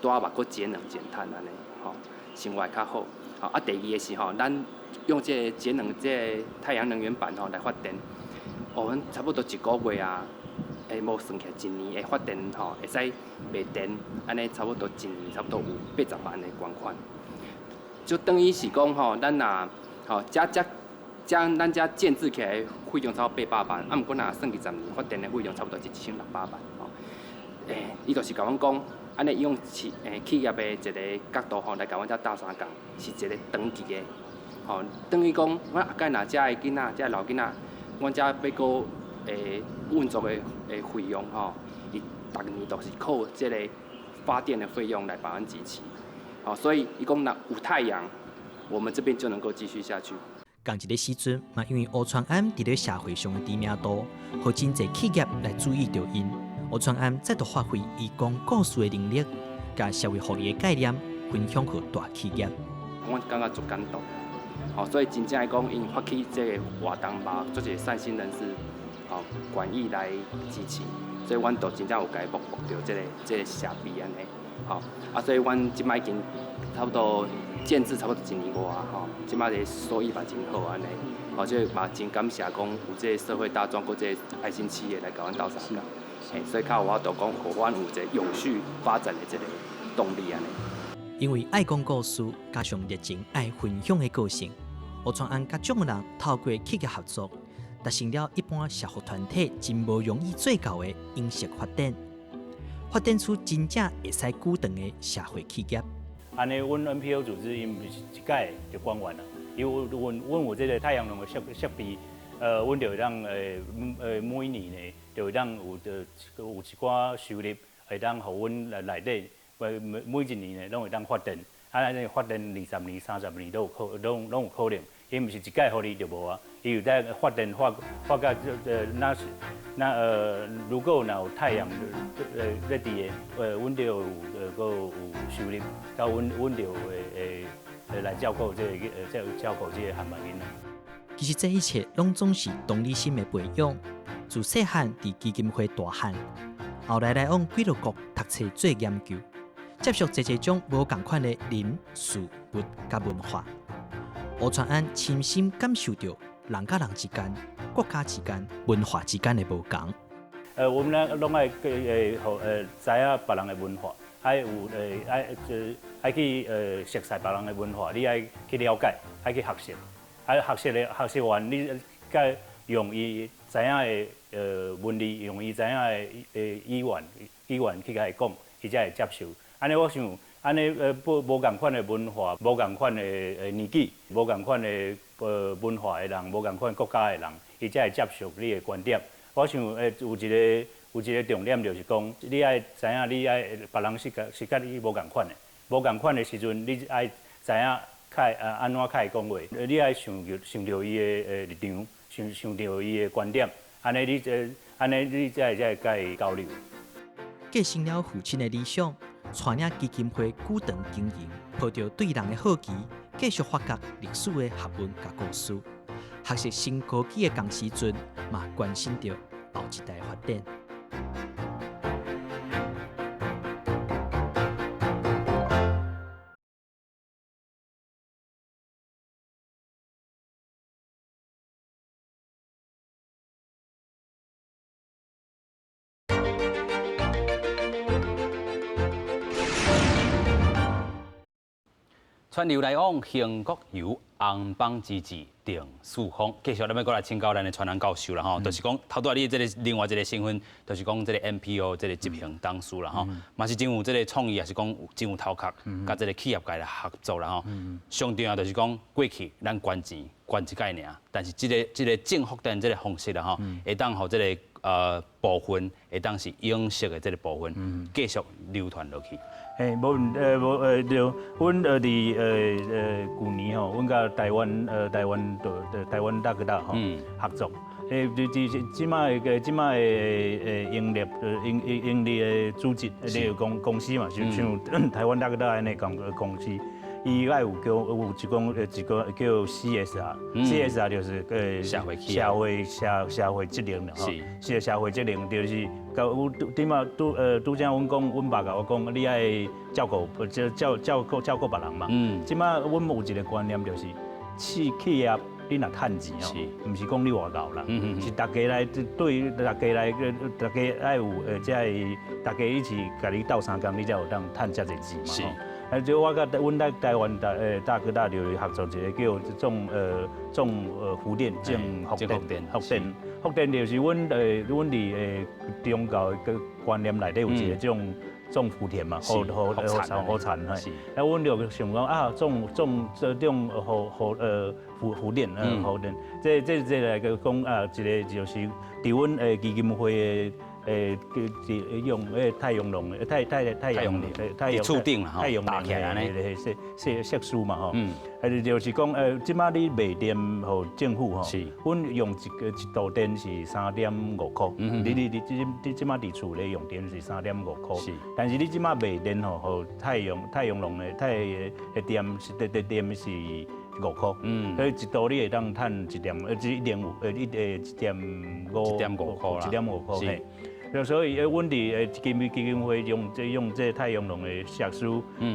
拄啊嘛佫节能减碳安尼，吼，生活会较好。好，第二个是吼，咱用这节能这太阳能源板吼来发电，阮差不多1个月啊，无算起来1年的发电吼，会使卖电，安尼差不多1年差不多有80万的捐款，就等于是讲吼，咱若吼咱遮建制起来费用差不多800万，毋过若算20年发电的费用差不多1600万吼。伊就是甲阮讲。安尼用企业的一个角度吼来甲阮遮斗相共，是一个长期的，吼，等于讲，阮后盖若遮的囡仔，遮老囡仔，阮遮要搁运作的费用吼，伊逐年都是靠这个发电的费用来帮阮支持，吼，所以伊讲若有太阳，我们这边就能够继续下去。同一个时阵，嘛因为乌川安伫咧社会上的知名度，互真侪企业来注意到因。乌川安再度发挥义工故事的能力，甲社会福利的概念分享给大企业。我感觉足感动，吼，所以真正来讲，因发起这个活动嘛，做一个善心人士，吼，愿意来支持，所以阮都真正有甲伊募到这个社币安尼，吼，所以阮即摆已经差不多建制差不多1年外吼，即摆个收益嘛真好安尼，吼，即嘛真感谢讲有这个社会大众，佮这个爱心企业来甲阮斗相共。所以较有法度讲，互阮有一个永续发展的这个动力安尼。因为爱讲故事，加上热情爱分享的个性，乌川安甲众人透过企业合作，达成了一般社福团体真无容易做到的饮食发展，发展出真正会使久长的社会企业。安尼，阮 NPO 组织因不是一届就管完了，因为阮有这个太阳能的设备，阮就会当每年呢。就会当有一寡收入，会当互阮内底每一年呢，拢会当发电，发电20年、30年都有可能，因毋是一届互你就无啊，伊有在发电发到如果有太阳在地的，阮就有收入，到阮就来照顾照顾这个汉人囡仔。其实这一切拢总是同理心的培养。自细汉伫基金会大汉，后来往几多国读册做研究，接触一种无同款的人、事、物甲文化。乌川安深深感受到人甲人之间、国家之间、文化之间的无同。我们呢拢爱知影别人的文化，爱去熟悉别人的文化，你爱去了解，爱去学习，学习完你该用伊知影的文理，用伊知影的语言去甲伊讲，伊才会接受。安尼我想，安尼无共款的文化，无共款的年纪，无共款的文化的人，无共款国家的人，伊才会接受你的观点。我想有一有一个重点就是讲，你爱知影你爱别人是甲你无共款的，无共款的时阵，你爱知影安怎开讲话，你爱想到伊的立场，想到伊的观点，安尼你才会甲伊交流。继承了父亲的理想，带领基金会久长经营，抱着对人的好奇，继续发掘历史的学问甲故事，学习新科技的同时阵，嘛关心着后一代发展。川流来往，兴国游，红榜之治定四方。继续咱要过来请教咱的传人教授啦吼，就是讲头拄你这个另外一个身份，就是讲这个 MPO 这个执行董事啦吼，嘛是真有这个创意，也是讲真有头壳，甲这个企业界来合作啦吼。上重要就是讲过去咱捐钱捐一概念，但是这个正福电这个方式啦吼，会当互这个部分会当是永续的这个部分继续流传落去。无问就阮伫旧年吼，阮甲台湾大哥大吼合作。即卖的盈利的组织，你公司嘛，像台湾大哥大安尼公司。伊爱有一个叫 CSR，CSR 就是社会责任啦吼，是社会责任就是甲顶嘛拄则阮讲，阮爸甲我讲，你爱照顾别人嘛。即马阮有一个观念就是，企业你若趁钱哦，毋是讲你外交啦，是大家来对大家爱有大家一起甲你斗相共，你才有当趁遮侪钱嘛。就我甲阮在台湾大哥大就合作一个叫种福电种福电就是阮伫宗教个观念内底有一个种福田嘛，好产嘿。那阮就想讲啊，种这种福电福电，这来个讲啊，一个就是伫阮基金会用太阳能触顶啦吼，太阳能的设施嘛吼，就是讲即马你卖电互政府吼，阮用一度电是3.5块，你即马伫厝咧用电是3.5块，但是你即马卖电吼，互太阳能的电是5块，所以一度你会当趁1.5块嘿。所以，阮伫基金会用这太阳能的设施，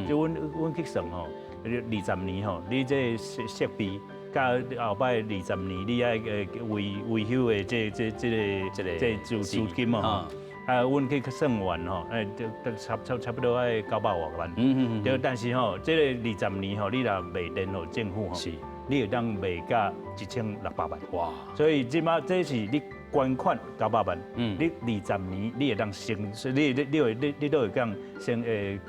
就阮去算吼，20年吼，你这设备甲后摆20年，你爱维修的这资金嘛吼，阮去算完吼，差不多爱900多万。对，但是吼，这个20年吼，你若卖电互政府吼，你会当卖到1600万。哇！所以即马这是你。捐款900万，你20年你会当升，你都会讲升会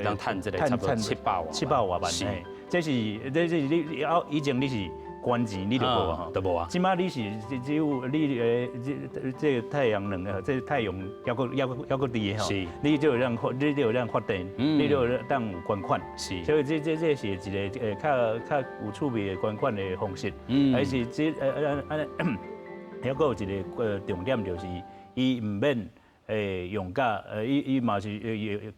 当趁这个差不多700多万，嘿，这是你以前你是捐钱你就无啊，都无啊。即马你是只有你这太阳能这太阳还佫低吼，你就有让发电，你就有当有捐款，所以这是一个较有趣味的捐款的方式，还是还佫有一个重点就是，伊毋免用甲伊嘛是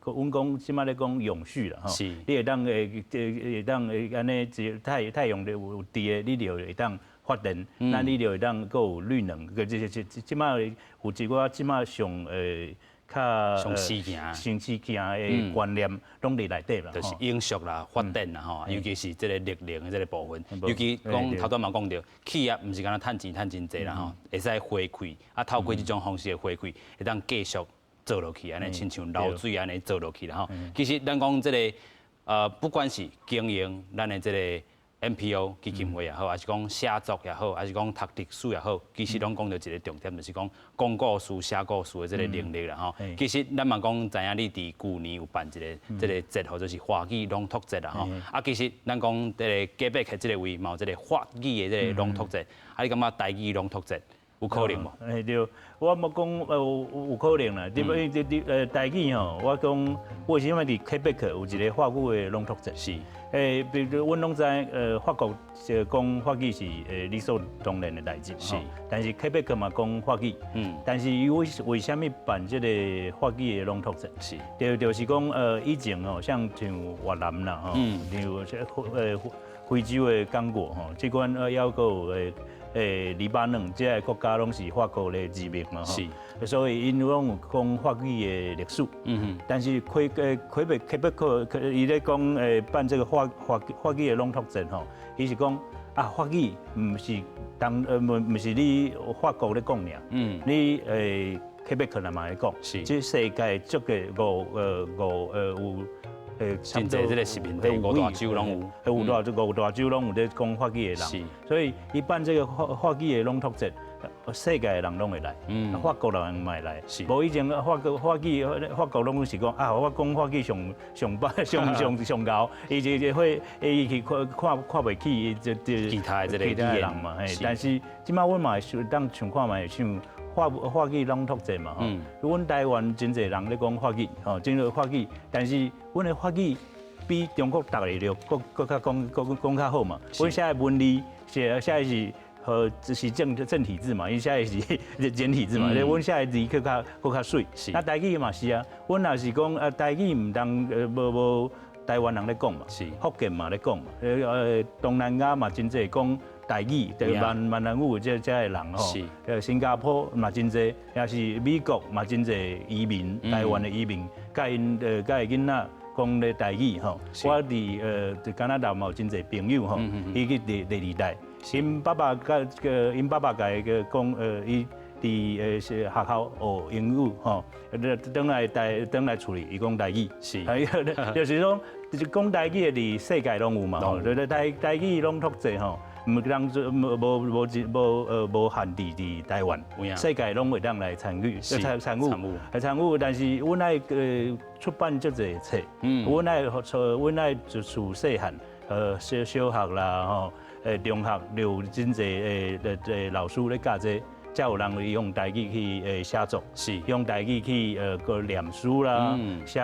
阮讲即摆咧讲永续啦吼，你会当会当安尼太阳有地的，你就会当发电，那你就会当佫有绿能，即摆有一个即摆上较上市行的观念，拢伫内底啦，就是永续啦、发电啦吼，尤其是这个绿能的这个部分，尤其讲头段嘛讲到，企业毋是干那趁钱真济啦吼，会使回馈，透过这种方式的回馈，会当继续做落去，安尼亲像流水安尼做落去啦吼。其实咱讲这个不管是经营咱的这个。MPO 基金会也好，还是讲写作也好，还是讲读历史也好，其实拢讲到一个重点，就是讲讲故事、写故事的这个能力啦吼。其实咱嘛讲，知影你伫旧年有办一个这个节，或者是华语朗读节啦吼。其实咱讲这个隔壁的这个位嘛有这个法语的这个朗读节，你感觉台语朗读节有可能无？哎对，我冇讲有可能啦。台语吼，我讲为什么伫魁北克有一个法语的朗读节？是，比如阮拢知法国讲法语是理所当然的代志，是。但是魁北克嘛讲法语，但是伊为什么办这个法语的朗读节？是，就是讲以前吼，像越南啦吼，例如非洲的刚果吼，即款还有黎巴嫩这些国家拢是法国的殖民嘛，是，所以因拢有讲法语的历史。但是魁北克伊咧讲办这个法语的朗读节吼，伊是讲法语唔是唔是你法国咧讲尔，你魁北克人嘛来讲，是，即世界足个有。真侪这个殖民地五大洲拢有，五大洲拢有咧讲法语的人，所以一办这个法语的朗读节，世界的人拢会来，法国人嘛会来，无以前法国拢是讲我讲法语上高，伊就会去看袂起其他的这个人嘛，但是即摆阮嘛会当想看嘛像。法语朗读节嘛，阮台湾真侪人咧讲法语，真侪法语，但是阮的法语比中国大陆搁较讲较好嘛。阮写的文字写的是正体字嘛，伊写的是简体字嘛，阮写的字搁较水。那台语嘛是啊，阮若是讲台语唔当无台湾人咧讲嘛，福建嘛咧讲嘛，东南亚嘛真侪讲。台语，闽南语这的人吼，新加坡嘛真侪，也是美国嘛真侪移民，台湾的移民，甲因囡仔讲咧台语吼。我伫加拿大嘛有真侪朋友吼，伊去第二代，因爸爸甲伊讲伊伫学校学英语吼，等来处理，伊讲台语，就是说讲台语的伫世界拢有嘛吼，台语朗读节吼。唔当无限制伫台湾，世界拢会当来参与，参与。但是阮爱出版足侪册，阮爱自细汉小学啦吼，中学有真侪老师咧教这。才有人会用台语去写作，用台语去个念书啦，写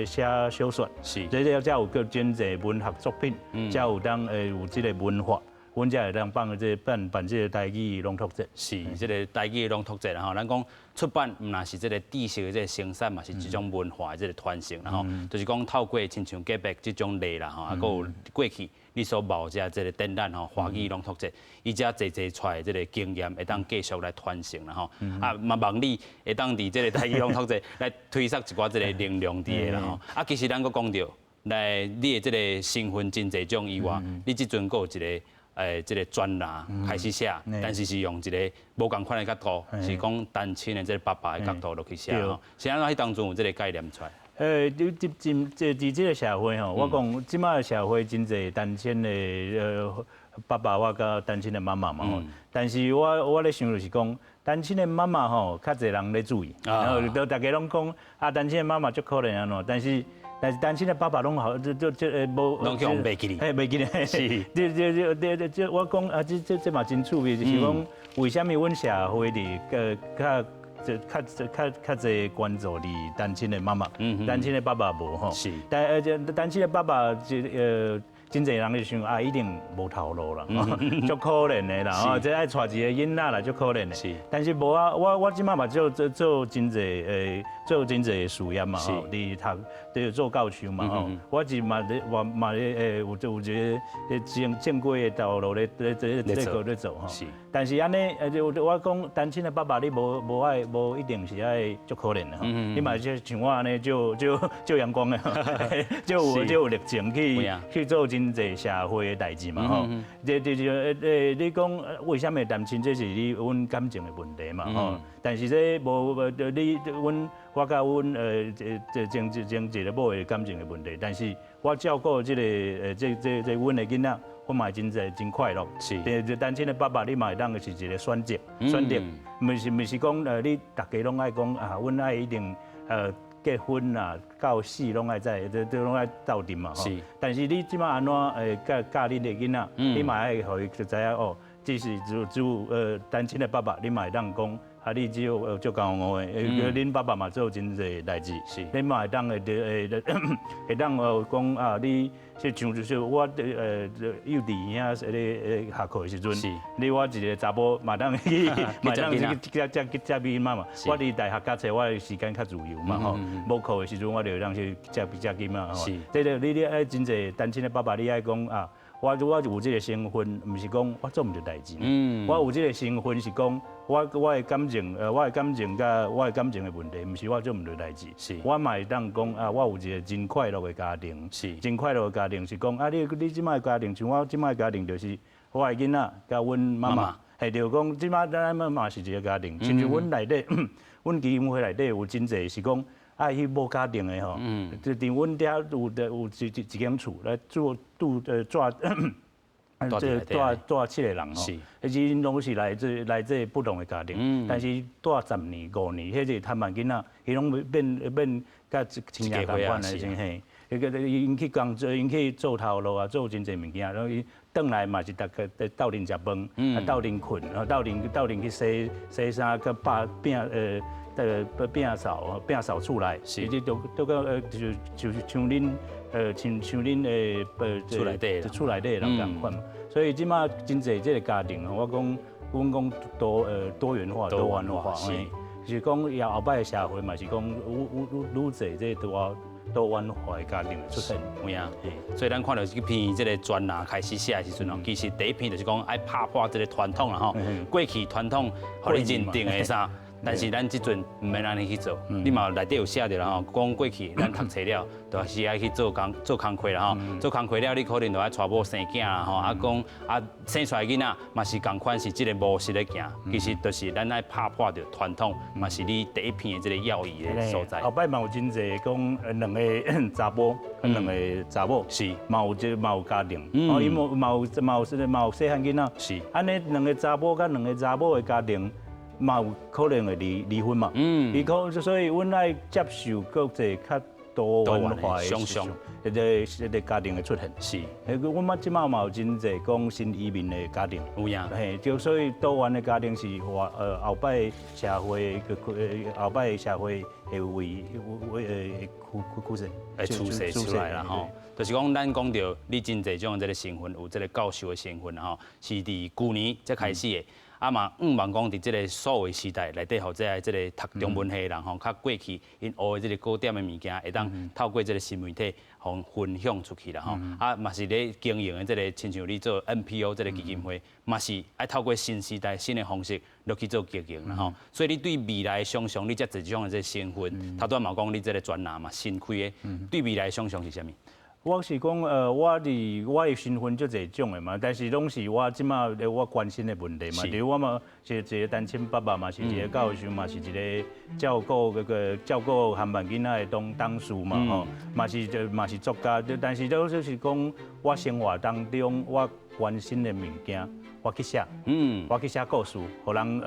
小说，这才有个真侪文学作品，才有当有这个文化，阮才会当办这个台语朗读节。是，这个台语朗读节啦吼，咱讲出版唔那是这个知识的这个生产嘛，是一种文化的这个传承，然后就是讲透过亲像隔壁这种例啦吼，啊，有过去。你所冒这个展览吼，华语朗读节，伊只坐出来这个经验，会当继续来传承啦吼。嘛望你会当伫这个台语朗读节来推送一寡这个能量伫的啦吼。其实咱佫讲到，来你的这个身份真侪种以外，你即阵佫有一个这个专栏开始写，但是是用一个无共款的角度，是讲单亲的这个爸爸的角度落去写吼。是安怎迄当中有这个概念出来？伫这个社会吼，我讲即摆的社会真侪单亲的爸爸，我甲单亲的妈妈嘛吼。但是我咧想就是讲，单亲的妈妈吼，较侪人咧注意，然后都大家拢讲单亲的妈妈足可怜安怎，但是单亲的爸爸拢好，无拢讲袂记哩，袂记哩，是，这我讲这嘛真趣味，就是讲为虾米阮社会里较侪关注伫单亲的妈妈，单亲的爸爸无吼。是，单亲的爸爸真侪人就想一定无头路啦，足可怜的啦，这爱带一个囡仔啦，足可怜的。是，但是无我即摆嘛做真侪做真侪事业嘛吼，伫读做教授嘛吼，我是嘛有一个正规的道路咧做吼。是，但是安尼我讲单亲的爸爸，你无一定是爱足可怜的吼，你嘛就像我安尼就阳光的，就有热情去做真侪社会的代志嘛吼。你讲为什么单亲？这是阮感情的问题嘛吼。但是这无我甲阮前一个某的感情的问题，但是我照顾这阮的囡仔，我嘛真快乐。是，单亲的爸爸，你嘛会当是一个选择，唔是讲你大家拢爱讲阮爱一定结婚啦，到死拢爱在，都拢爱斗阵嘛吼。是。但是你即马安怎教你的囡仔，你嘛爱互伊知影哦，即使只有单亲的爸爸，你嘛会当讲，啊，你只有足高傲的，恁爸爸嘛做真侪代志，是，恁嘛会当会当讲啊，你像就是我幼稚园遐下课的时阵，你我一个查甫嘛当去接囡仔嘛，我伫大学教册，我的时间较自由嘛吼，无课的时阵我就当去接囡仔吼，这个你爱真侪单亲的爸爸，你爱讲啊。我有这个身份，唔是讲我做唔到代志。我有这个身份是讲我的感情，我的感情甲我的感情的问题，唔是我做唔到代志。我嘛会当讲啊，我有一个真快乐的家庭。真快乐的家庭是讲啊，你即摆的家庭，像我即摆的家庭就是我的囡仔甲阮妈妈，系就讲即摆咱嘛是一个家庭。甚至阮内底，阮基金会内底有真侪是讲。啊，伊无家庭的吼，就伫阮遐有一间厝来住住7个人吼，而且因拢是来自不同的家庭，但是住10年5年，迄个摊贩囡仔，伊拢变甲亲戚共款的真嘿。迄个因去工作，因去做头路啊，做真侪物件，然后伊转来嘛是大家斗阵食饭，啊斗阵困，然后斗阵去洗衫，甲摒扫出来，是都个就像恁像恁的厝内底人共款嘛，所以即马真侪这个家庭，我讲多元化，是讲以后摆的社会嘛是讲愈侪这多元化的家庭出现，有影。所以咱看到这篇这个专栏开始写的时阵哦，其实第一篇就是讲爱打破这个传统啦吼，过去传统互你认定的啥。但是咱即阵唔免安尼去做，你嘛内底有写着啦吼，讲过去咱读册了，就是爱去做工课啦吼，做工课了你可能就爱娶某生囝啦吼，啊讲啊生出来囡仔嘛是共款是即个模式咧行，其实就是咱爱打破着传统，嘛是你第一篇的即个要义的所在。后摆嘛有真侪讲两个查甫，两个查某是嘛有家庭，哦伊嘛有细汉囡仔，是安尼两个查甫甲两个查某的家庭。嘛有可能会离婚嘛，所以阮爱接受各个较多元化的一个家庭的出现。是，阮嘛即马嘛有真侪讲新移民的家庭，有影，就所以多元的家庭是后摆社会会为趋势会出世出来啦吼。就是讲，咱讲到你真侪种这个身份，有这个教授的身份吼，是伫旧年才开始的。啊嘛，望讲伫即个数位时代内底，互这个读中文系的人吼，较过去因学的即个高点的物件，会当透过即个新媒体，互分享出去啦吼。啊，嘛是咧经营的即个，亲像你做 NPO 即个基金会，嘛是爱透过新时代新的方式，落去做经营啦吼。所以你对未来的想象，你才一种的这身份，头拄嘛讲你即个专栏嘛新开的，对未来的想象是啥物？我是讲，我的身份就侪种的嘛，但是拢是我即马我关心的问题嘛。例如我嘛是一个单亲爸爸嘛，是一个教授嘛，是一个照顾汉版囡仔的当事嘛吼，嘛是作家，但是就是讲我生活当中我关心的物件，我去写，我去写故事，互人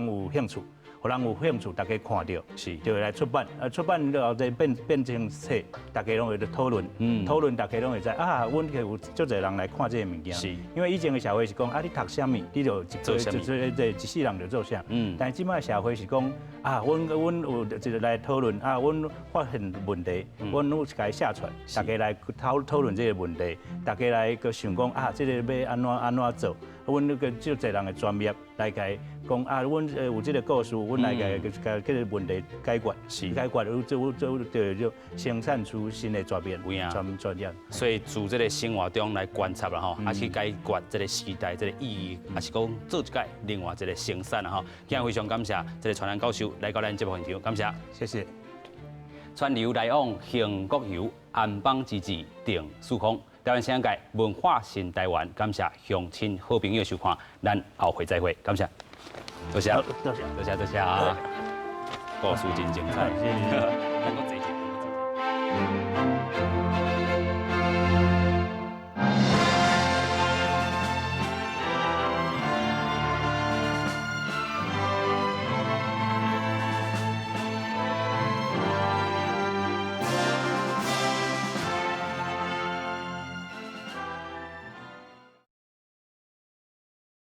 有兴趣。互人有兴趣，大家看到，是就会来出版。出版了后再变成册，大家拢会讨论，讨论大家拢会知啊，阮有足侪人来看这个物件。是，因为以前的社会是讲啊，你读啥物，你就做啥物，一世人就做啥。但是即摆社会是讲啊，阮有一个来讨论啊，阮发现问题，阮有该写出来，大家来讨论这个问题，大家来个想讲啊，这个要安怎做。阮那个足侪人的专业来解讲啊，阮有这个故事，阮来解这个问题解决，解决就生产出新的作品，专业。所以从这个生活中来观察啦吼，也去解决这个时代这个意义，也是讲做一届另外一个生产啦吼。今日非常感谢这个传染教授来到咱节目现场，感谢，谢谢。川流来往，幸国游，安邦之治定曙光。台湾新界文化新台湾，感谢乡亲好朋友收看，咱后回再会，感谢，多谢，多谢，故事真精彩，谢谢。